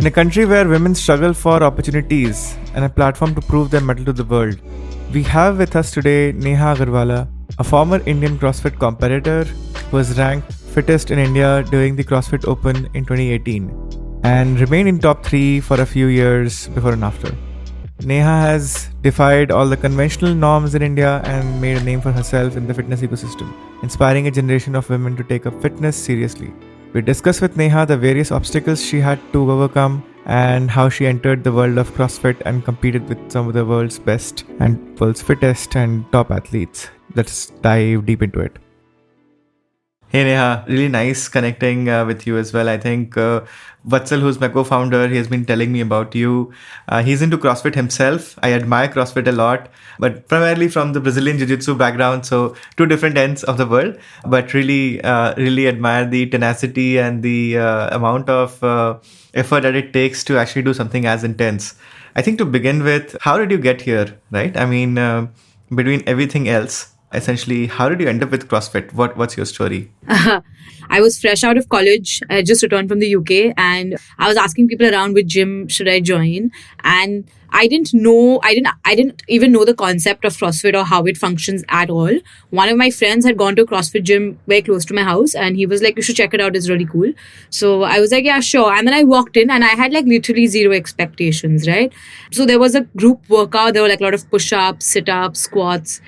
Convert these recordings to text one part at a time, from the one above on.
In a country where women struggle for opportunities and a platform to prove their mettle to the world, we have with us today Neha Agarwalla, a former Indian CrossFit competitor who was ranked fittest in India during the CrossFit Open in 2018 and remained in top 3 for a few years before and after. Neha has defied all the conventional norms in India and made a name for herself in the fitness ecosystem, inspiring a generation of women to take up fitness seriously. We discuss with Neha the various obstacles she had to overcome and how she entered the world of CrossFit and competed with some of the world's best and world's fittest and top athletes. Let's dive deep into it. Hey Neha, really nice connecting with you as well. I think Vatsal, who's my co-founder, he has been telling me about you. He's into CrossFit himself. I admire CrossFit a lot, but primarily from the Brazilian Jiu-Jitsu background, so two different ends of the world. But really admire the tenacity and the amount of effort that it takes to actually do something as intense. I think to begin with, how did you get here, right? I mean, between everything else, essentially, how did you end up with CrossFit? What's your story? I was fresh out of college. I had just returned from the UK and I was asking people around which gym should I join. And I didn't even know the concept of CrossFit or how it functions at all. One of my friends had gone to a CrossFit gym very close to my house and he was like, you should check it out. It's really cool. So I was like, yeah, sure. And then I walked in and I had like literally zero expectations, right? So there was a group workout. There were like a lot of push-ups, sit-ups, squats.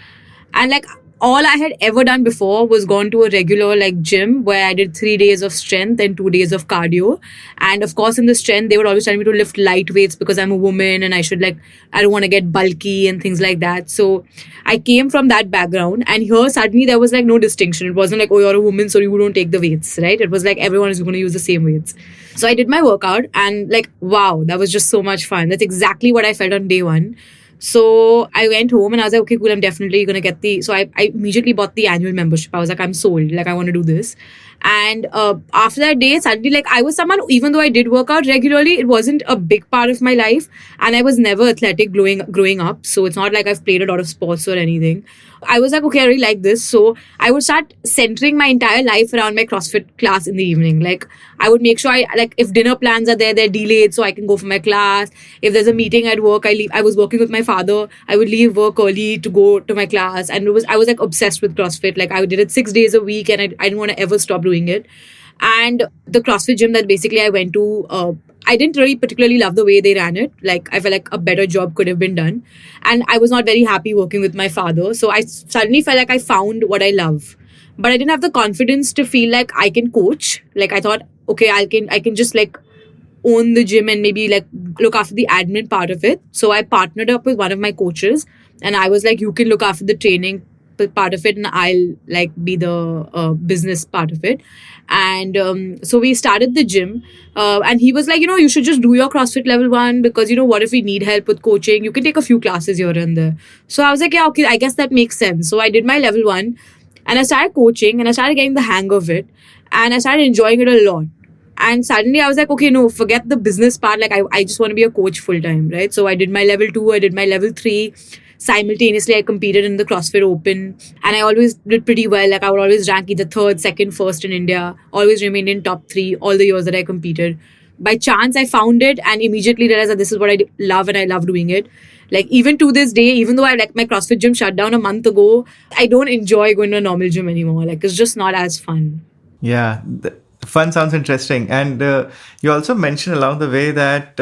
And like all I had ever done before was gone to a regular like gym where I did 3 days of strength and 2 days of cardio. And of course, in the strength, they would always tell me to lift light weights because I'm a woman and I don't want to get bulky and things like that. So I came from that background and here suddenly there was like no distinction. It wasn't like, oh, you're a woman, so you don't take the weights, right? It was like everyone is going to use the same weights. So I did my workout and like, wow, that was just so much fun. That's exactly what I felt on day one. So I went home and I was like, okay, cool, I'm definitely going to get so I immediately bought the annual membership. I was like, I'm sold. Like, I want to do this. And after that day, suddenly, like, I was someone, even though I did work out regularly, it wasn't a big part of my life. And I was never athletic growing up. So it's not like I've played a lot of sports or anything. I was like, okay, I really like this. So I would start centering my entire life around my CrossFit class in the evening. Like, I would make sure if dinner plans are there, they're delayed so I can go for my class. If there's a meeting at work, I was working with my father. I would leave work early to go to my class. And I was like obsessed with CrossFit. Like, I did it 6 days a week and I didn't want to ever stop doing it. And the CrossFit gym that basically I went to, I didn't really particularly love the way they ran it. Like, I felt like a better job could have been done. And I was not very happy working with my father. So I suddenly felt like I found what I love. But I didn't have the confidence to feel like I can coach. Like, I thought, okay, I can just like own the gym and maybe like look after the admin part of it. So I partnered up with one of my coaches and I was like, you can look after the training part of it and I'll like be the business part of it. And so we started the gym and he was like, you should just do your CrossFit level 1 because, what if we need help with coaching? You can take a few classes here and there. So I was like, yeah, okay, I guess that makes sense. So I did my level 1 and I started coaching and I started getting the hang of it and I started enjoying it a lot. And suddenly I was like, okay, no, forget the business part. Like, I just want to be a coach full time, right? So I did my level 2, I did my level 3. Simultaneously, I competed in the CrossFit Open and I always did pretty well. Like, I would always rank either 3rd, 2nd, 1st in India, always remained in top 3 all the years that I competed. By chance, I found it and immediately realized that this is what I love and I love doing it. Like, even to this day, even though my CrossFit gym shut down a month ago, I don't enjoy going to a normal gym anymore. Like, it's just not as fun. Yeah. Fun sounds interesting. And you also mentioned along the way that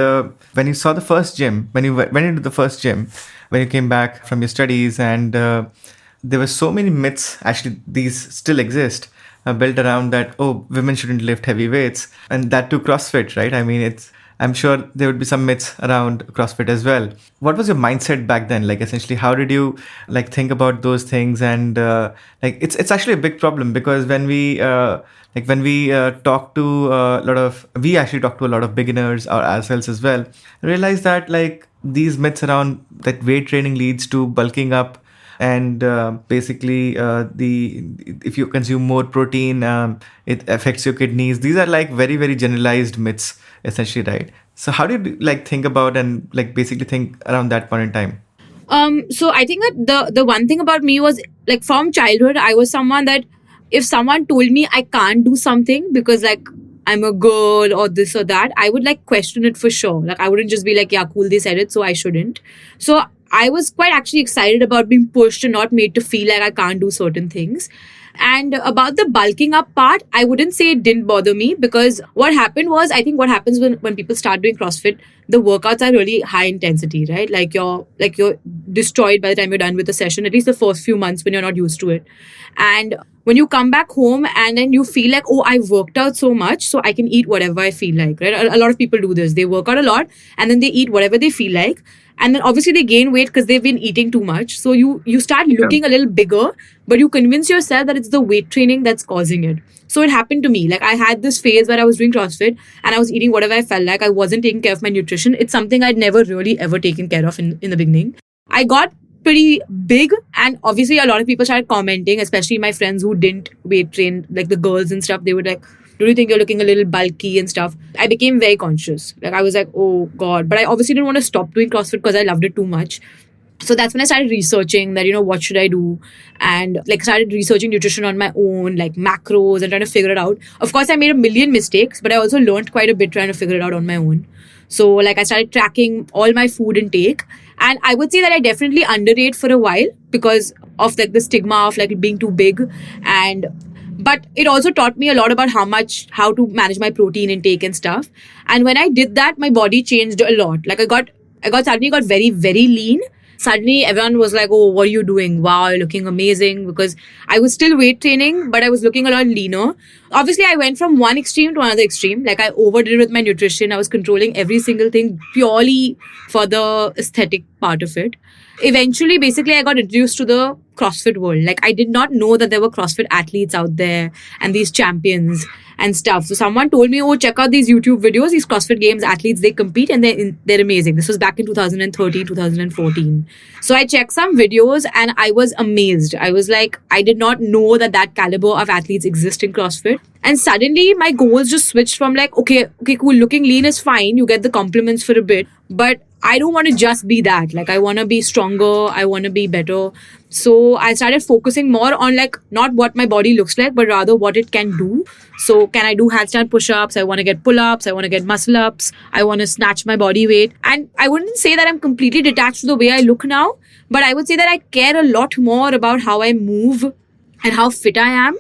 when you saw the first gym, when you went into the first gym, when you came back from your studies and there were so many myths, actually these still exist, built around that, oh, women shouldn't lift heavy weights. And that too CrossFit, right? I mean, I'm sure there would be some myths around CrossFit as well. What was your mindset back then? Like, essentially, how did you like think about those things? And like, it's actually a big problem because when we talk to we actually talk to a lot of beginners or ourselves as well, realize that like these myths around that weight training leads to bulking up and basically if you consume more protein, it affects your kidneys. These are like very, very generalized myths, essentially, right? So how do you like think about and like basically think around that point in time? So I think that the one thing about me was like from childhood, I was someone that if someone told me I can't do something because like I'm a girl or this or that, I would like question it for sure. Like I wouldn't just be like, yeah, cool, they said it, so I shouldn't. So I was quite actually excited about being pushed and not made to feel like I can't do certain things. And about the bulking up part, I wouldn't say it didn't bother me, because what happened was, I think what happens when people start doing CrossFit, the workouts are really high intensity, right? Like you're destroyed by the time you're done with the session, at least the first few months when you're not used to it. And when you come back home and then you feel like, oh, I've worked out so much, so I can eat whatever I feel like, right? A lot of people do this. They work out a lot and then they eat whatever they feel like. And then obviously they gain weight because they've been eating too much. So you start looking a little bigger, but you convince yourself that it's the weight training that's causing it. So it happened to me. Like I had this phase where I was doing CrossFit and I was eating whatever I felt like. I wasn't taking care of my nutrition. It's something I'd never really ever taken care of in the beginning. I got pretty big, and obviously a lot of people started commenting, especially my friends who didn't weight train, like the girls and stuff. They were like, do you think you're looking a little bulky and stuff? I became very conscious. Like I was like, oh God. But I obviously didn't want to stop doing CrossFit because I loved it too much. So that's when I started researching that, what should I do? And like started researching nutrition on my own, like macros, and trying to figure it out. Of course, I made a million mistakes, but I also learned quite a bit trying to figure it out on my own. So like I started tracking all my food intake. And I would say that I definitely underate for a while because of like the stigma of like being too big. But it also taught me a lot about how to manage my protein intake and stuff. And when I did that, my body changed a lot. Like I suddenly got very, very lean. Suddenly everyone was like, oh, what are you doing? Wow, you're looking amazing. Because I was still weight training, but I was looking a lot leaner. Obviously, I went from one extreme to another extreme. Like I overdid it with my nutrition. I was controlling every single thing purely for the aesthetic part of it. Eventually, basically, I got introduced to the CrossFit world. Like I did not know that there were CrossFit athletes out there and these champions and stuff. So someone told me, oh, check out these YouTube videos, these CrossFit Games athletes, they compete and they're amazing. This was back in 2013, 2014. So I checked some videos and I was amazed. I was like, I did not know that caliber of athletes exist in CrossFit. And suddenly my goals just switched from like, okay, cool, looking lean is fine. You get the compliments for a bit, but I don't want to just be that. Like I want to be stronger. I want to be better. So I started focusing more on like not what my body looks like, but rather what it can do. So can I do handstand push-ups? I want to get pull-ups. I want to get muscle-ups. I want to snatch my body weight. And I wouldn't say that I'm completely detached to the way I look now, but I would say that I care a lot more about how I move and how fit I am.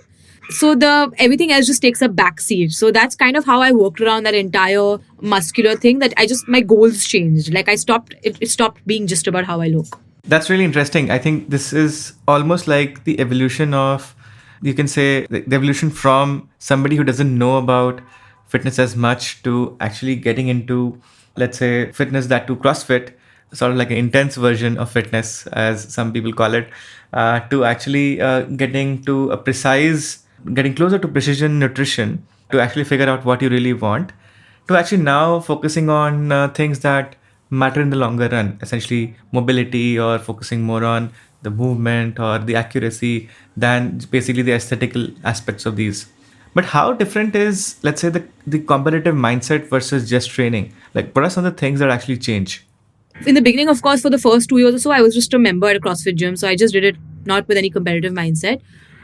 So everything else just takes a backseat. So that's kind of how I worked around that entire muscular thing, that my goals changed. Like it stopped being just about how I look. That's really interesting. I think this is almost like the evolution of, you can say, the evolution from somebody who doesn't know about fitness as much to actually getting into, let's say, fitness, that to CrossFit, sort of like an intense version of fitness, as some people call it, to actually getting closer to precision nutrition, to actually figure out what you really want, to actually now focusing on things that matter in the longer run, essentially mobility, or focusing more on the movement or the accuracy than basically the aesthetical aspects of these. But how different is, let's say, the competitive mindset versus just training? Like, what are some of the things that actually change? In the beginning, of course, for the first 2 years or so, I was just a member at a CrossFit gym. So I just did it not with any competitive mindset.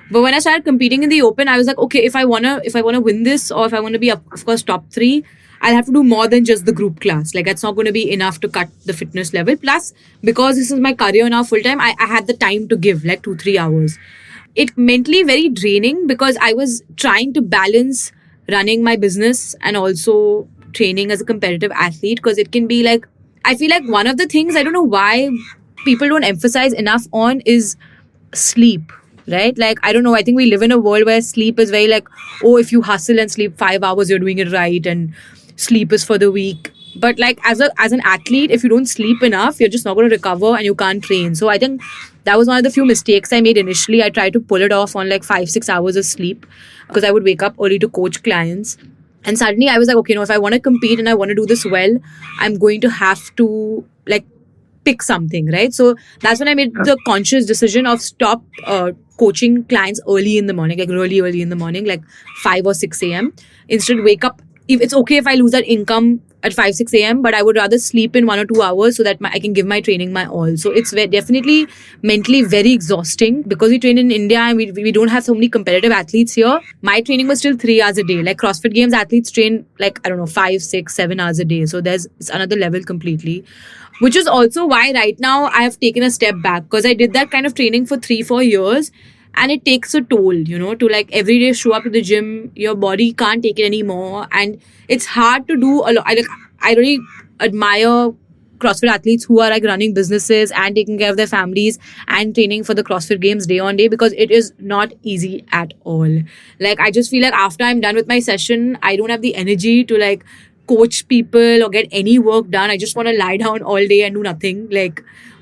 But when I started competing in the open, I was like, okay, if I wanna win this, or if I want to be, of course, top 3, I'll have to do more than just the group class. Like that's not going to be enough to cut the fitness level. Plus, because this is my career now full time, I had the time to give like 2-3 hours. It mentally very draining because I was trying to balance running my business and also training as a competitive athlete, because it can be like, I feel like one of the things I don't know why people don't emphasize enough on is sleep. Right? Like, I don't know. I think we live in a world where sleep is very like, oh, if you hustle and sleep 5 hours, you're doing it right. And sleep is for the weak. But like as an athlete, if you don't sleep enough, you're just not going to recover and you can't train. So I think that was one of the few mistakes I made initially. I tried to pull it off on like 5-6 hours of sleep because I would wake up early to coach clients. And suddenly I was like, okay, if I want to compete and I want to do this well, I'm going to have to like pick something, right? So that's when I made the conscious decision of stop coaching clients early in the morning, like really early in the morning, like 5 or 6 a.m. Instead, wake up. If it's okay if I lose that income at 5 6 a.m., but I would rather sleep in 1 or 2 hours so that I can give my training my all. So it's definitely mentally very exhausting because we train in India and we don't have so many competitive athletes here. My training was still 3 hours a day. Like CrossFit Games athletes train like, I don't know, 5 6 7 hours a day. So it's another level completely. Which is also why right now I have taken a step back, because I did that kind of training for 3 4 years. And it takes a toll, to like every day show up to the gym. Your body can't take it anymore. And it's hard to do a lot. I really admire CrossFit athletes who are like running businesses and taking care of their families and training for the CrossFit Games day on day, because it is not easy at all. Like, I just feel like after I'm done with my session, I don't have the energy to like coach people or get any work done. I just want to lie down all day and do nothing.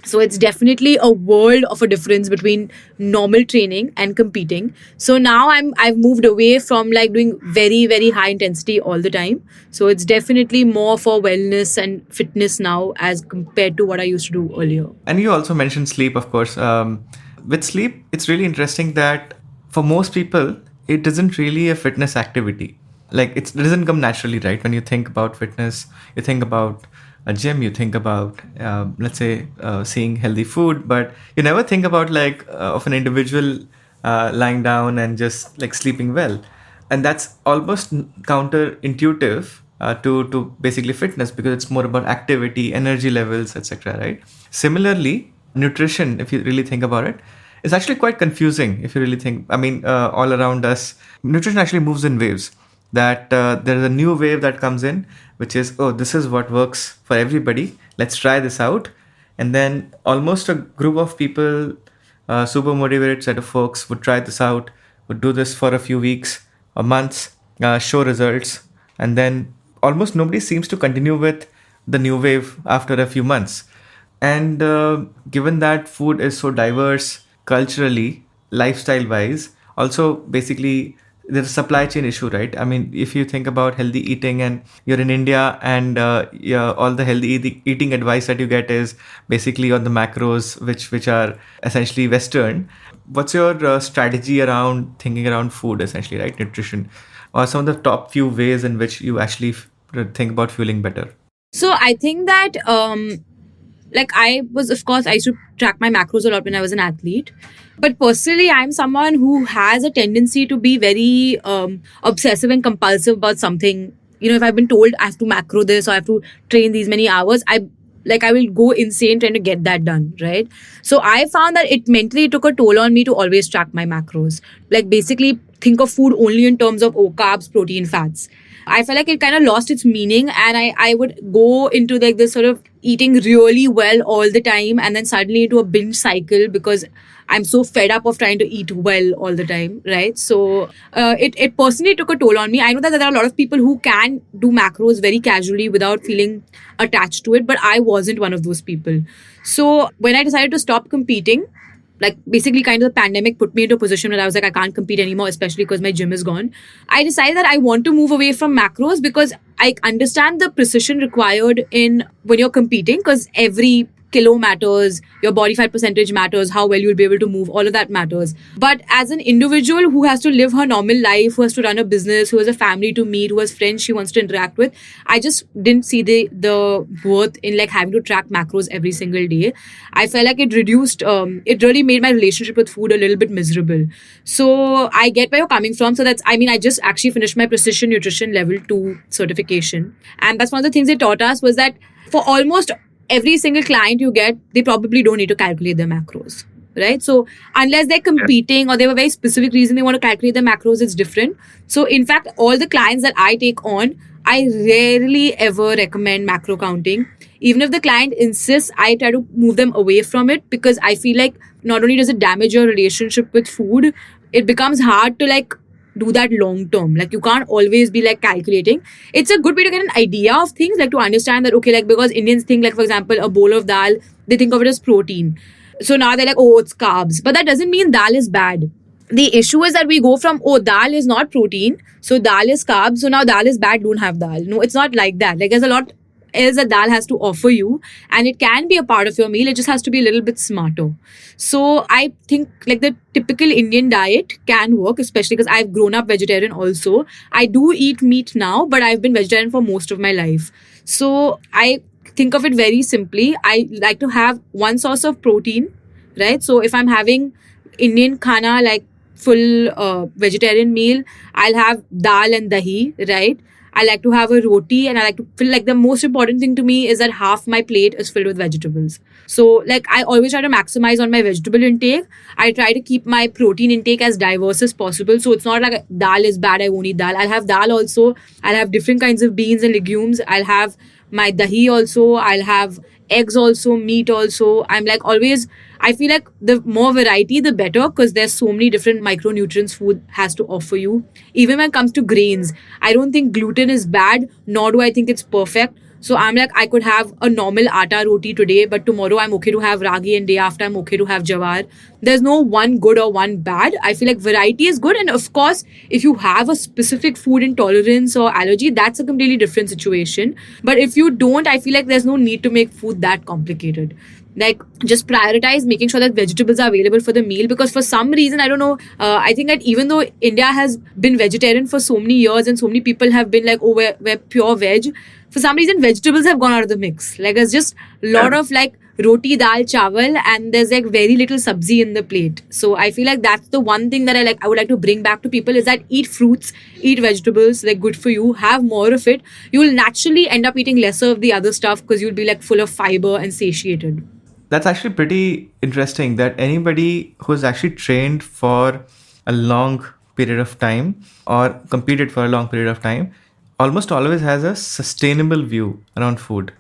So it's definitely a world of a difference between normal training and competing. So now I've moved away from like doing very, very high intensity all the time. So it's definitely more for wellness and fitness now as compared to what I used to do earlier. And you also mentioned sleep, of course. With sleep, it's really interesting that for most people, it isn't really a fitness activity. Like, it doesn't come naturally, right? When you think about fitness, you think about a gym, you think about, let's say, seeing healthy food, but you never think about of an individual lying down and just like sleeping well. And that's almost counterintuitive to basically fitness, because it's more about activity, energy levels, etc. Right? Similarly, nutrition, if you really think about it, is actually quite confusing. If you really think, all around us, nutrition actually moves in waves. That there is a new wave that comes in, which is, oh, this is what works for everybody. Let's try this out. And then almost a group of people, super motivated set of folks, would try this out, would do this for a few weeks or months, show results. And then almost nobody seems to continue with the new wave after a few months. And given that food is so diverse culturally, lifestyle wise, also basically there's a supply chain issue, right? I mean, if you think about healthy eating and you're in India and all the healthy eating advice that you get is basically on the macros, which are essentially Western. What's your strategy around thinking around food, essentially, right? Nutrition, or some of the top few ways in which you actually think about fueling better? So I think that I used to track my macros a lot when I was an athlete. But personally, I'm someone who has a tendency to be very obsessive and compulsive about something. If I've been told I have to macro this or I have to train these many hours, I will go insane trying to get that done, right? So I found that it mentally took a toll on me to always track my macros. Like, basically think of food only in terms of carbs, protein, fats. I felt like it kind of lost its meaning, and I would go into like this sort of eating really well all the time and then suddenly into a binge cycle because I'm so fed up of trying to eat well all the time, right? So it personally took a toll on me. I know that there are a lot of people who can do macros very casually without feeling attached to it, but I wasn't one of those people. So when I decided to stop competing, like basically kind of the pandemic put me into a position where I was like, I can't compete anymore, especially because my gym is gone. I decided that I want to move away from macros because I understand the precision required in when you're competing, because every kilo matters, your body fat percentage matters, how well you'll be able to move, all of that matters. But as an individual who has to live her normal life, who has to run a business, who has a family to meet, who has friends she wants to interact with, I just didn't see the worth in like having to track macros every single day. I felt like it really made my relationship with food a little bit miserable. So I get where you're coming from. So I just actually finished my Precision Nutrition Level 2 certification. And that's one of the things they taught us, was that for almost every single client you get, they probably don't need to calculate their macros, right? So unless they're competing or they have a very specific reason they want to calculate their macros, it's different. So in fact, all the clients that I take on, I rarely ever recommend macro counting. Even if the client insists, I try to move them away from it, because I feel like not only does it damage your relationship with food, it becomes hard to like do that long term. Like, you can't always be like calculating. It's a good way to get an idea of things, like to understand that, okay, like because Indians think like, for example, a bowl of dal, they think of it as protein. So now they're like, oh, it's carbs. But that doesn't mean dal is bad. The issue is that we go from, oh, dal is not protein, so dal is carbs, so now dal is bad, don't have dal. No, it's not like that. Like, there's a lot else that dal has to offer you, and it can be a part of your meal. It just has to be a little bit smarter. So I think like the typical Indian diet can work, especially because I've grown up vegetarian also. I do eat meat now, but I've been vegetarian for most of my life. So I think of it very simply. I like to have one source of protein, right? So if I'm having Indian khana, like full vegetarian meal, I'll have dal and dahi, right? I like to have a roti, and I like to feel like the most important thing to me is that half my plate is filled with vegetables. So like I always try to maximize on my vegetable intake. I try to keep my protein intake as diverse as possible. So it's not like dal is bad, I won't eat dal. I'll have dal also. I'll have different kinds of beans and legumes. I'll have my dahi also. I'll have eggs also, meat also. I'm like always, I feel like the more variety, the better, because there's so many different micronutrients food has to offer you. Even when it comes to grains, I don't think gluten is bad, nor do I think it's perfect. So I'm like, I could have a normal atta roti today, but tomorrow I'm okay to have ragi, and day after I'm okay to have jawar. There's no one good or one bad. I feel like variety is good. And of course, if you have a specific food intolerance or allergy, that's a completely different situation. But if you don't, I feel like there's no need to make food that complicated. Like just prioritize making sure that vegetables are available for the meal, because for some reason, I don't know, I think that even though India has been vegetarian for so many years and so many people have been like, oh, we're pure veg, for some reason vegetables have gone out of the mix. Like there's just a lot of like roti, dal, chawal, and there's like very little sabzi in the plate. So I feel like that's the one thing that I would like to bring back to people, is that eat fruits, eat vegetables, they're good for you, have more of it. You will naturally end up eating lesser of the other stuff because you'll be like full of fiber and satiated. That's actually pretty interesting that anybody who's actually trained for a long period of time or competed for a long period of time almost always has a sustainable view around food.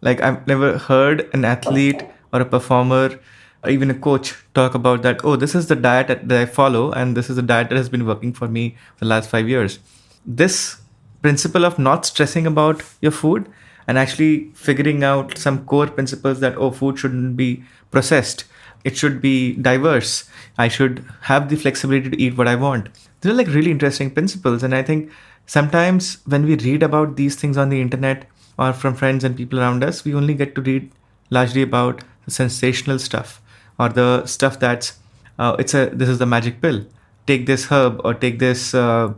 Like I've never heard an athlete or a performer or even a coach talk about that, oh, this is the diet that I follow and this is the diet that has been working for me for the last 5 years. This principle of not stressing about your food and actually figuring out some core principles that, oh, food shouldn't be processed. It should be diverse. I should have the flexibility to eat what I want. These are like really interesting principles. And I think sometimes when we read about these things on the internet or from friends and people around us, we only get to read largely about the sensational stuff or the stuff that's, this is the magic pill. Take this herb or take this, do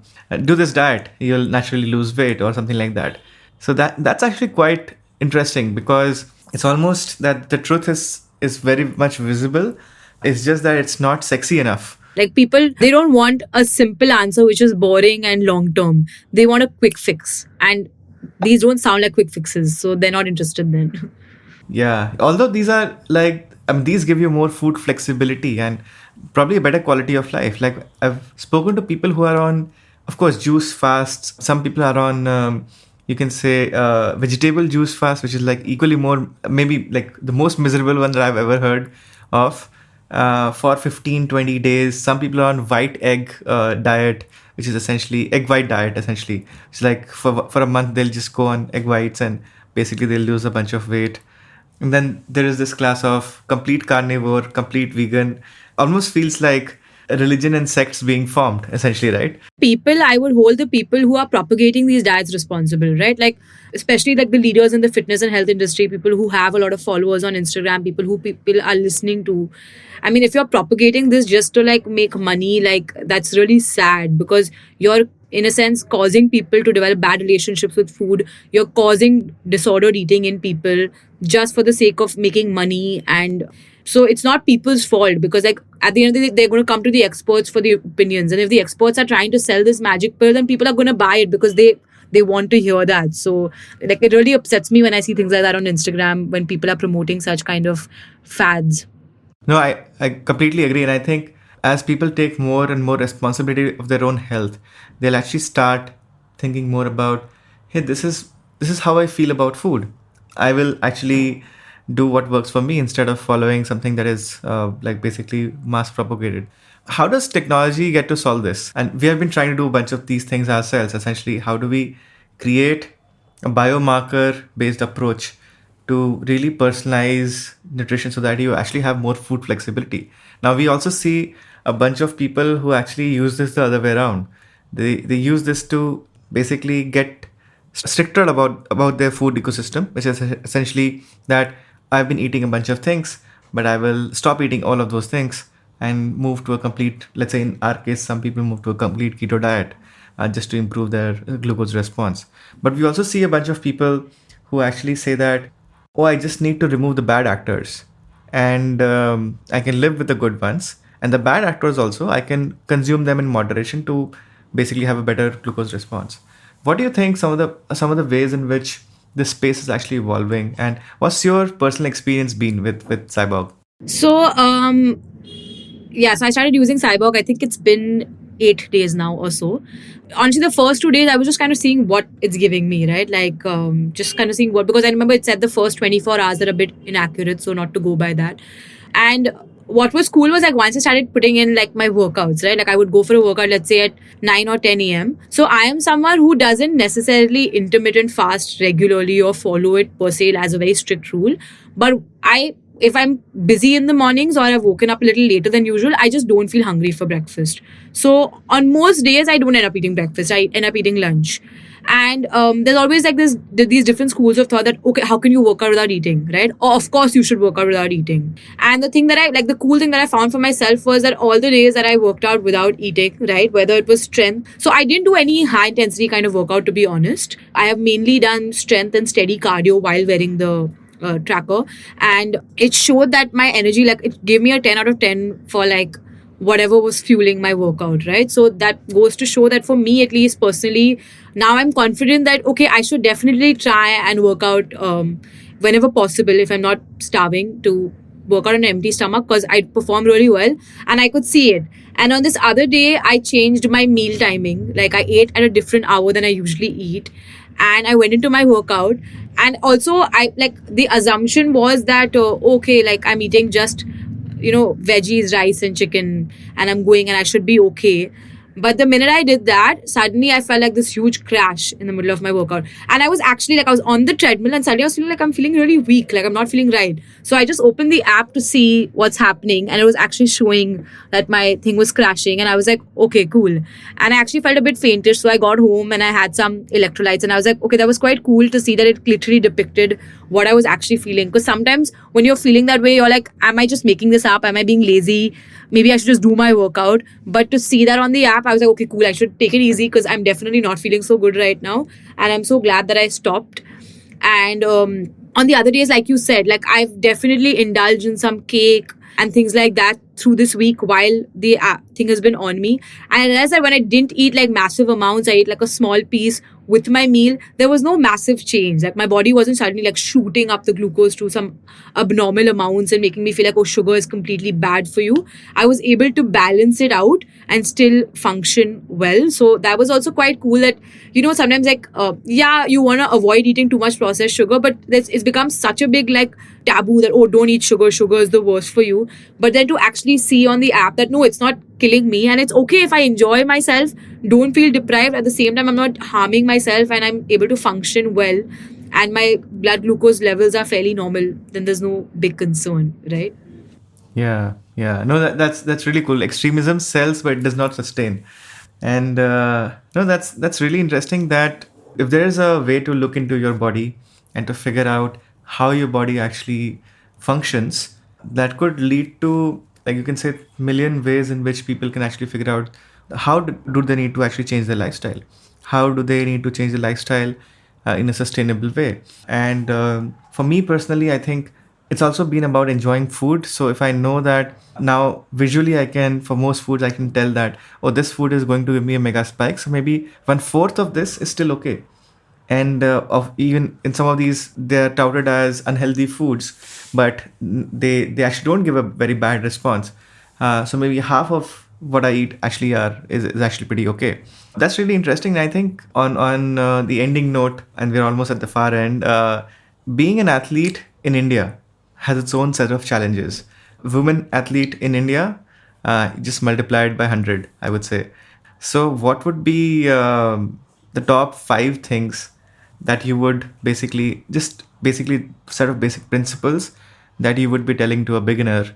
this diet, you'll naturally lose weight or something like that. So that's actually quite interesting, because it's almost that the truth is very much visible. It's just that it's not sexy enough. Like people, they don't want a simple answer which is boring and long term. They want a quick fix. And these don't sound like quick fixes, so they're not interested then. Yeah. Although these are like, these give you more food flexibility and probably a better quality of life. Like I've spoken to people who are on, of course, juice fasts. Some people are on, you can say, vegetable juice fast, which is like equally more, maybe like the most miserable one that I've ever heard of, for 15-20 days. Some people are on white egg diet, which is essentially egg white diet. Essentially, it's like for a month they'll just go on egg whites and basically they'll lose a bunch of weight. And then there is this class of complete carnivore, complete vegan. Almost feels like a religion and sects being formed, essentially, right? People, I would hold the people who are propagating these diets responsible, right? Like, especially like the leaders in the fitness and health industry, people who have a lot of followers on Instagram, people who people are listening to. I mean, if you're propagating this just to like make money, like that's really sad, because you're in a sense causing people to develop bad relationships with food. You're causing disordered eating in people just for the sake of making money. And so it's not people's fault, because like at the end of the day, they're going to come to the experts for the opinions. And if the experts are trying to sell this magic pill, then people are going to buy it because they want to hear that. So like it really upsets me when I see things like that on Instagram, when people are promoting such kind of fads. No, I completely agree. And I think as people take more and more responsibility of their own health, they'll actually start thinking more about, hey, this is how I feel about food. I will actually do what works for me instead of following something that is like basically mass propagated. How does technology get to solve this? And we have been trying to do a bunch of these things ourselves. Essentially, how do we create a biomarker based approach to really personalize nutrition so that you actually have more food flexibility? Now, we also see a bunch of people who actually use this the other way around. They use this to basically get stricter about their food ecosystem, which is essentially that I've been eating a bunch of things, but I will stop eating all of those things and move to a complete, let's say in our case, some people move to a complete keto diet just to improve their glucose response. But we also see a bunch of people who actually say that, oh, I just need to remove the bad actors and I can live with the good ones. And the bad actors also, I can consume them in moderation to basically have a better glucose response. What do you think some of the ways in which this space is actually evolving, and what's your personal experience been with Cyborg? So, so I started using Cyborg. I think it's been 8 days now or so. Honestly, the first 2 days I was just kind of seeing what it's giving me, right? Like, just kind of seeing what, because I remember it said the first 24 hours are a bit inaccurate, so not to go by that. And what was cool was like once I started putting in like my workouts, right? Like I would go for a workout, let's say at 9 or 10 a.m. So I am someone who doesn't necessarily intermittent fast regularly or follow it per se as a very strict rule. But if I'm busy in the mornings or I've woken up a little later than usual, I just don't feel hungry for breakfast. So on most days, I don't end up eating breakfast. I end up eating lunch. And there's always like these different schools of thought that, okay, how can you work out without eating, right? Or of course you should work out without eating. And the cool thing that I found for myself was that all the days that I worked out without eating, right, whether it was strength. So I didn't do any high intensity kind of workout, to be honest. I have mainly done strength and steady cardio while wearing the tracker, and it showed that my energy, like it gave me a 10 out of 10 for like whatever was fueling my workout, right? So that goes to show that for me, at least personally, now I'm confident that okay, I should definitely try and work out whenever possible if I'm not starving, to work out on an empty stomach, because I performed really well and I could see it. And on this other day, I changed my meal timing. Like I ate at a different hour than I usually eat, and I went into my workout. And also, I like the assumption was that okay, like I'm eating just veggies, rice and chicken, and I'm going and I should be okay. But the minute I did that, suddenly I felt like this huge crash in the middle of my workout. And I was actually like, I was on the treadmill and suddenly I was feeling like I'm feeling really weak, like I'm not feeling right. So I just opened the app to see what's happening, and it was actually showing that my thing was crashing. And I was like, okay, cool. And I actually felt a bit faintish. So I got home and I had some electrolytes, and I was like, okay, that was quite cool to see that it literally depicted what I was actually feeling. Because sometimes when you're feeling that way, you're like, am I just making this up? Am I being lazy? Maybe I should just do my workout. But to see that on the app, I was like, okay, cool, I should take it easy because I'm definitely not feeling so good right now. And I'm so glad that I stopped. And on the other days, like you said, like I've definitely indulged in some cake and things like that through this week while the thing has been on me. And I realized that when I didn't eat like massive amounts, I ate like a small piece with my meal, there was no massive change. Like my body wasn't suddenly like shooting up the glucose to some abnormal amounts and making me feel like, oh, sugar is completely bad for you. I was able to balance it out and still function well. So that was also quite cool that, sometimes like, you want to avoid eating too much processed sugar, but it's become such a big like taboo that, oh, don't eat sugar. Sugar is the worst for you. But then to actually see on the app that, no, it's not killing me, and it's okay if I enjoy myself, don't feel deprived. At the same time, I'm not harming myself and I'm able to function well, and my blood glucose levels are fairly normal, then there's no big concern, right? Yeah. No, that's really cool. Extremism sells, but it does not sustain. And no, that's really interesting. That if there is a way to look into your body and to figure out how your body actually functions, that could lead to, like you can say, million ways in which people can actually figure out how do they need to actually change their lifestyle. How do they need to change the lifestyle in a sustainable way? And for me personally, I think it's also been about enjoying food. So if I know that now visually for most foods, I can tell that, oh, this food is going to give me a mega spike. So maybe 1/4 of this is still okay. And of even in some of these, they're touted as unhealthy foods, but they actually don't give a very bad response. So maybe half of what I eat actually is actually pretty okay. That's really interesting. I think on the ending note, and we're almost at the far end, being an athlete in India has its own set of challenges. Women athlete in India, just multiplied by 100, I would say. So what would be the top 5 things that you would basically set of basic principles that you would be telling to a beginner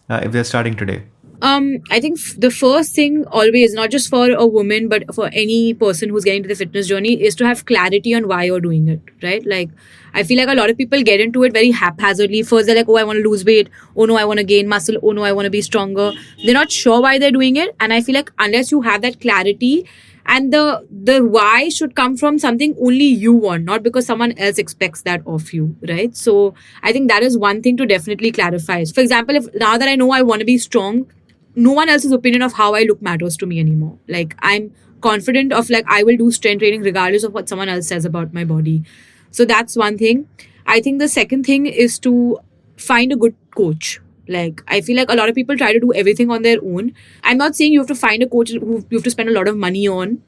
if they're starting today? I think the first thing always, not just for a woman, but for any person who's getting to the fitness journey, is to have clarity on why you're doing it, right? Like, I feel like a lot of people get into it very haphazardly. First, they're like, oh, I want to lose weight. Oh, no, I want to gain muscle. Oh, no, I want to be stronger. They're not sure why they're doing it. And I feel like unless you have that clarity, and the why should come from something only you want, not because someone else expects that of you, right? So I think that is one thing to definitely clarify. For example, if now that I know I want to be strong, no one else's opinion of how I look matters to me anymore. Like, I'm confident of, like, I will do strength training regardless of what someone else says about my body. So that's one thing. I think the second thing is to find a good coach. Like, I feel like a lot of people try to do everything on their own. I'm not saying you have to find a coach who you have to spend a lot of money on,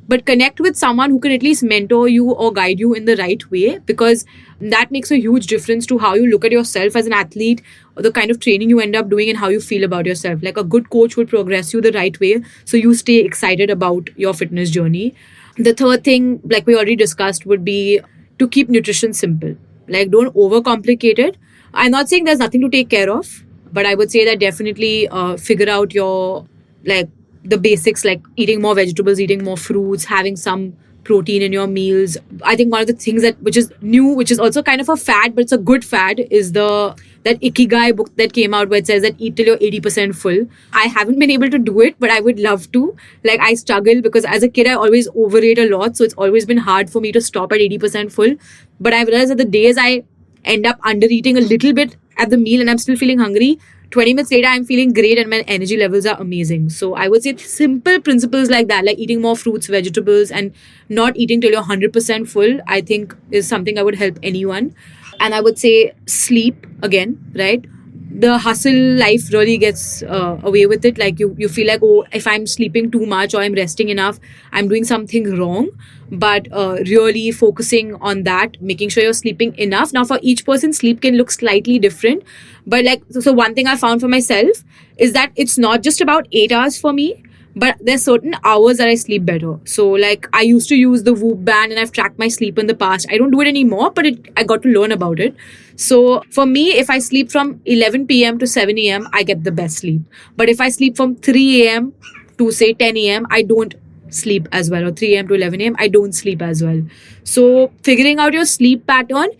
but connect with someone who can at least mentor you or guide you in the right way, because that makes a huge difference to how you look at yourself as an athlete, or the kind of training you end up doing, and how you feel about yourself. Like, a good coach will progress you the right way so you stay excited about your fitness journey. The third thing, like we already discussed, would be to keep nutrition simple. Like, don't overcomplicate it. I'm not saying there's nothing to take care of, but I would say that definitely figure out your, like, the basics, like eating more vegetables, eating more fruits, having some protein in your meals. I think one of the things which is new, which is also kind of a fad, but it's a good fad, is that Ikigai book that came out where it says that eat till you're 80% full. I haven't been able to do it, but I would love to. Like, I struggle because as a kid, I always overate a lot. So it's always been hard for me to stop at 80% full. But I've realized that the days I end up under eating a little bit at the meal and I'm still feeling hungry, 20 minutes later, I'm feeling great and my energy levels are amazing. So I would say simple principles like that, like eating more fruits, vegetables, and not eating till you're 100% full, I think is something I would help anyone. And I would say sleep again, right? The hustle life really gets away with it. Like, you feel like, oh, if I'm sleeping too much or I'm resting enough, I'm doing something wrong. But really focusing on that, making sure you're sleeping enough. Now, for each person, sleep can look slightly different. But like, so one thing I found for myself is that it's not just about 8 hours for me, but there's certain hours that I sleep better. So like, I used to use the Whoop band and I've tracked my sleep in the past. I don't do it anymore, but I got to learn about it. So for me, if I sleep from 11 p.m. to 7 a.m., I get the best sleep. But if I sleep from 3 a.m. to say 10 a.m., I don't sleep as well. Or 3 a.m. to 11 a.m., I don't sleep as well. So figuring out your sleep pattern.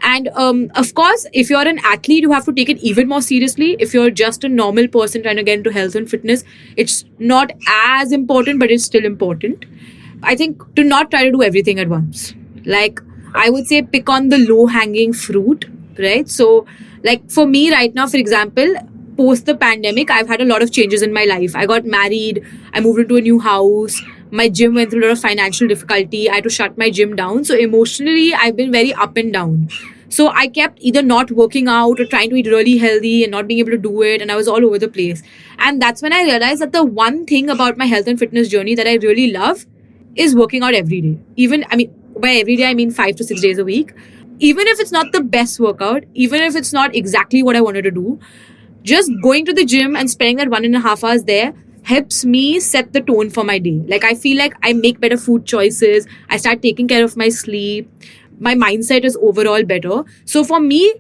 And of course, if you're an athlete, you have to take it even more seriously. If you're just a normal person trying to get into health and fitness, it's not as important, but it's still important. I think to not try to do everything at once. Like, I would say pick on the low-hanging fruit, right? So, like, for me right now, for example, post the pandemic, I've had a lot of changes in my life. I got married, I moved into a new house, my gym went through a lot of financial difficulty, I had to shut my gym down. So emotionally, I've been very up and down. So I kept either not working out or trying to eat really healthy and not being able to do it. And I was all over the place. And that's when I realized that the one thing about my health and fitness journey that I really love is working out every day. Even, I mean, by every day, I mean 5 to 6 days a week. Even if it's not the best workout, even if it's not exactly what I wanted to do, just going to the gym and spending that 1.5 hours there helps me set the tone for my day. Like, I feel like I make better food choices. I start taking care of my sleep. My mindset is overall better. So for me,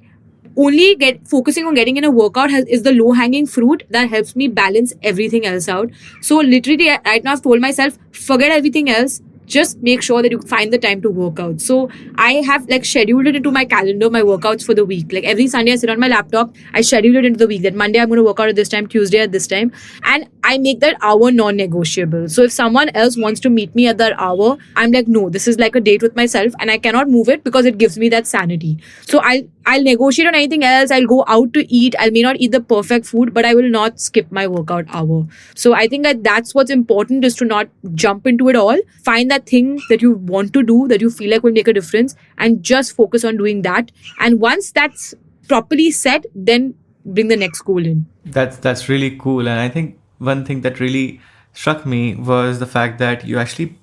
only focusing on getting in a workout is the low-hanging fruit that helps me balance everything else out. So literally right now I've told myself, forget everything else. Just make sure that you find the time to work out. So I have like scheduled it into my calendar, my workouts for the week. Like every Sunday I sit on my laptop, I schedule it into the week that Monday I'm going to work out at this time, Tuesday at this time. And I make that hour non-negotiable. So if someone else wants to meet me at that hour, I'm like, no, this is like a date with myself and I cannot move it because it gives me that sanity. So I'll negotiate on anything else. I'll go out to eat. I may not eat the perfect food, but I will not skip my workout hour. So I think that that's what's important, is to not jump into it all. Find that thing that you want to do, that you feel like will make a difference, and just focus on doing that. And once that's properly set, then bring the next goal in. That's really cool. And I think one thing that really struck me was the fact that you actually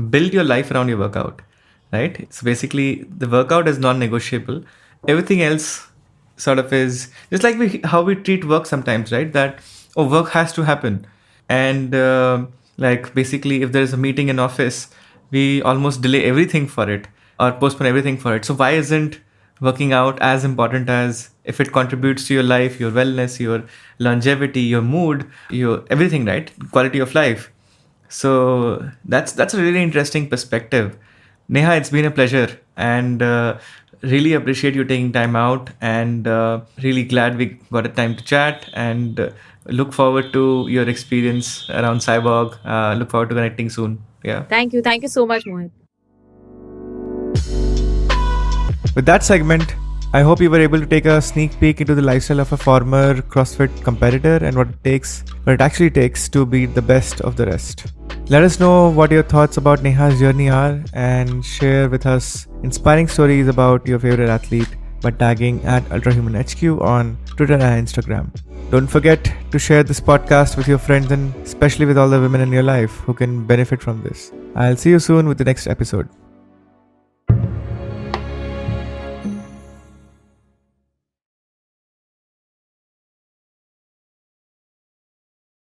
build your life around your workout, right? So basically the workout is non-negotiable. Everything else sort of is just like how we treat work sometimes, right? That, oh, work has to happen. And like basically if there is a meeting in office, we almost delay everything for it or postpone everything for it. So why isn't working out as important as if it contributes to your life, your wellness, your longevity, your mood, your everything, right? Quality of life. So that's a really interesting perspective. Neha, it's been a pleasure, and really appreciate you taking time out, and really glad we got a time to chat, and look forward to your experience around Cyborg. Look forward to connecting soon. Yeah. Thank you. Thank you so much, Mohit. With that segment, I hope you were able to take a sneak peek into the lifestyle of a former CrossFit competitor and what it actually takes to be the best of the rest. Let us know what your thoughts about Neha's journey are, and share with us inspiring stories about your favorite athlete by tagging at Ultrahuman HQ on Twitter and Instagram. Don't forget to share this podcast with your friends, and especially with all the women in your life who can benefit from this. I'll see you soon with the next episode.